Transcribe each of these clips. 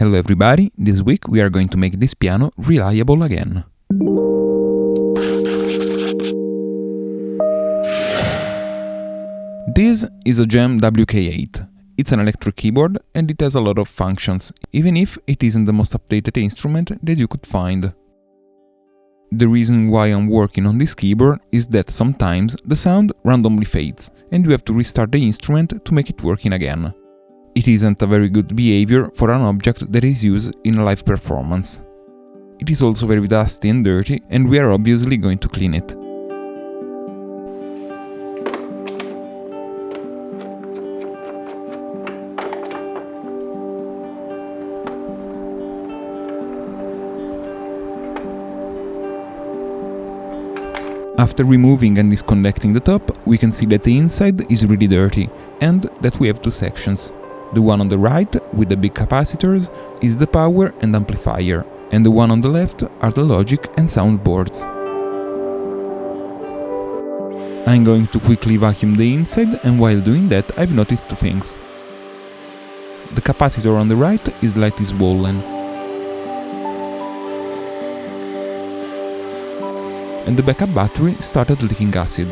Hello everybody, this week we are going to make this piano reliable again. This is a GEM WK8. It's an electric keyboard and it has a lot of functions, even if it isn't the most updated instrument that you could find. The reason why I'm working on this keyboard is that sometimes the sound randomly fades and you have to restart the instrument to make it working again. It isn't a very good behavior for an object that is used in a live performance. It is also very dusty and dirty, and we are obviously going to clean it. After removing and disconnecting the top, we can see that the inside is really dirty, and that we have two sections. The one on the right, with the big capacitors, is the power and amplifier, and the one on the left are the logic and sound boards. I'm going to quickly vacuum the inside, and while doing that I've noticed two things. The capacitor on the right is slightly swollen, and the backup battery started leaking acid.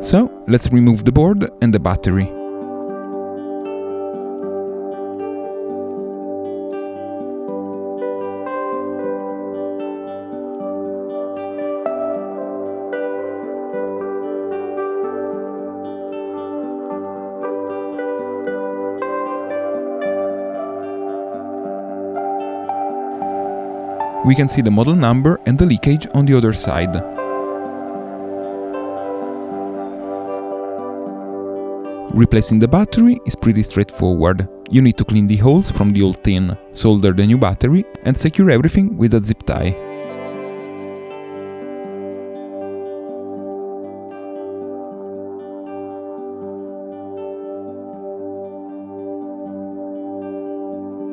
So, let's remove the board and the battery. We can see the model number and the leakage on the other side. Replacing the battery is pretty straightforward. You need to clean the holes from the old tin, solder the new battery, and secure everything with a zip tie.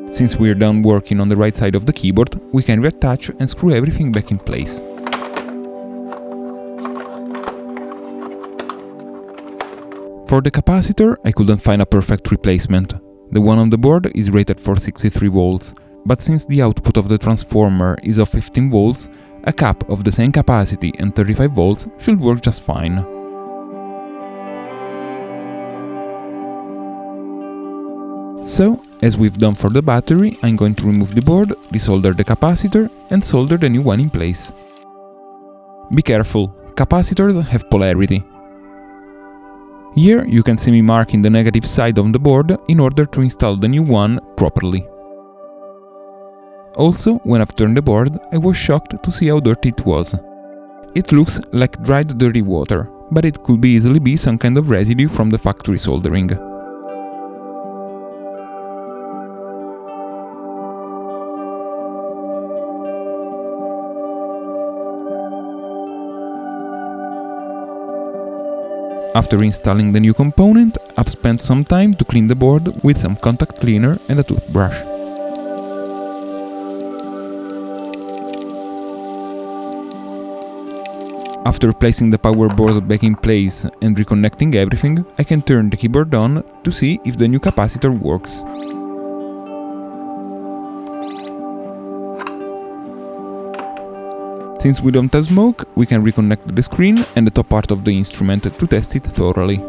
Since we're done working on the right side of the keyboard, we can reattach and screw everything back in place. For the capacitor, I couldn't find a perfect replacement. The one on the board is rated for 63 volts, but since the output of the transformer is of 15 volts, a cap of the same capacity and 35 volts should work just fine. So, as we've done for the battery, I'm going to remove the board, desolder the capacitor, and solder the new one in place. Be careful, capacitors have polarity. Here you can see me marking the negative side on the board in order to install the new one properly. Also, when I've turned the board, I was shocked to see how dirty it was. It looks like dried dirty water, but it could easily be some kind of residue from the factory soldering. After installing the new component, I've spent some time to clean the board with some contact cleaner and a toothbrush. After placing the power board back in place and reconnecting everything, I can turn the keyboard on to see if the new capacitor works. Since we don't have smoke, we can reconnect the screen and the top part of the instrument to test it thoroughly.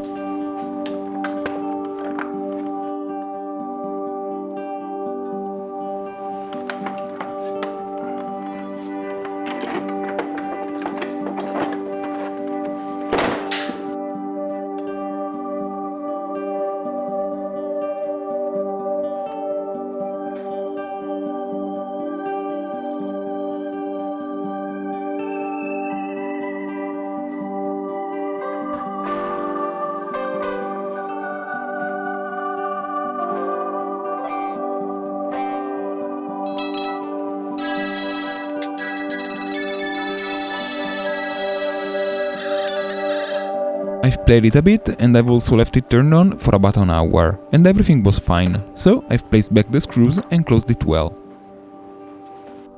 I've played it a bit and I've also left it turned on for about an hour, and everything was fine, so I've placed back the screws and closed it well.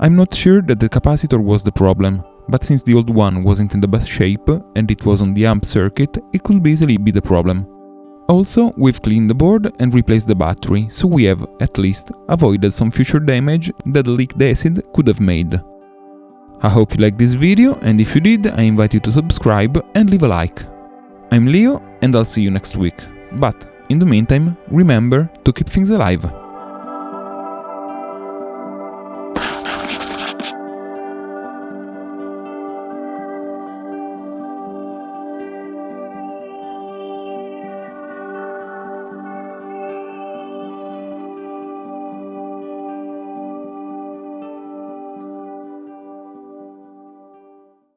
I'm not sure that the capacitor was the problem, but since the old one wasn't in the best shape and it was on the amp circuit, it could easily be the problem. Also, we've cleaned the board and replaced the battery, so we have, at least, avoided some future damage that the leaked acid could have made. I hope you liked this video, and if you did, I invite you to subscribe and leave a like. I'm Leo, and I'll see you next week. But, in the meantime, remember to keep things alive.